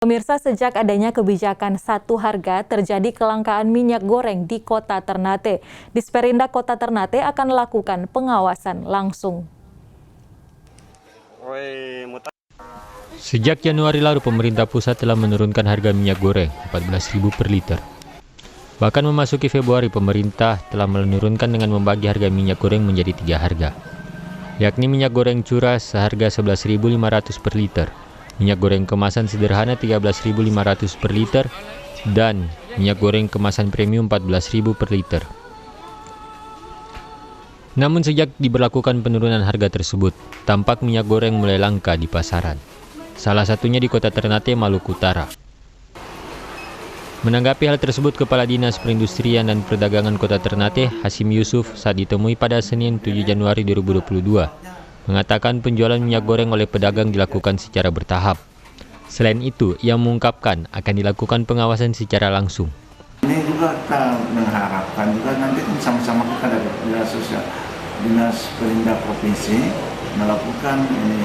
Pemirsa, sejak adanya kebijakan satu harga, terjadi kelangkaan minyak goreng di Kota Ternate. Disperindak Kota Ternate akan melakukan pengawasan langsung. Sejak Januari lalu, pemerintah pusat telah menurunkan harga minyak goreng 14.000 per liter. Bahkan memasuki Februari, pemerintah telah menurunkan dengan membagi harga minyak goreng menjadi 3 harga, yakni minyak goreng curah seharga 11.500 per liter, minyak goreng kemasan sederhana 13.500 per liter, dan minyak goreng kemasan premium 14.000 per liter. Namun sejak diberlakukan penurunan harga tersebut, tampak minyak goreng mulai langka di pasaran. Salah satunya di Kota Ternate, Maluku Utara. Menanggapi hal tersebut, Kepala Dinas Perindustrian dan Perdagangan Kota Ternate, Hasim Yusuf, saat ditemui pada Senin 7 Januari 2022, mengatakan penjualan minyak goreng oleh pedagang dilakukan secara bertahap. Selain itu, ia mengungkapkan akan dilakukan pengawasan secara langsung. Ini juga kita mengharapkan juga nanti sama-sama kita dari Dinas Perindak Provinsi melakukan ini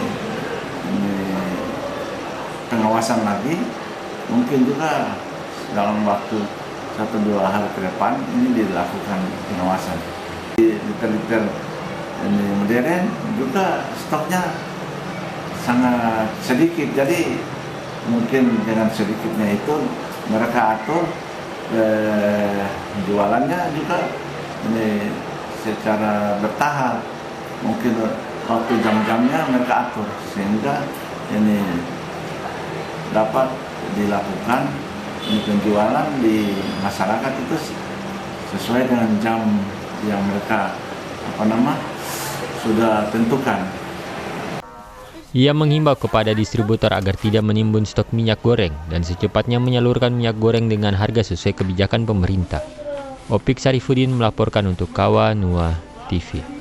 pengawasan lagi, mungkin juga dalam waktu 1-2 hari ke depan ini dilakukan pengawasan. Di liter-liter ini modern juga stoknya sangat sedikit, jadi mungkin dengan sedikitnya itu mereka atur jualannya juga ini secara bertahap, mungkin waktu jam-jamnya mereka atur sehingga ini dapat dilakukan penjualan di masyarakat itu sesuai dengan jam yang mereka sudah tentukan. Ia menghimbau kepada distributor agar tidak menimbun stok minyak goreng dan secepatnya menyalurkan minyak goreng dengan harga sesuai kebijakan pemerintah. Opik Sarifuddin melaporkan untuk Kawa Nua TV.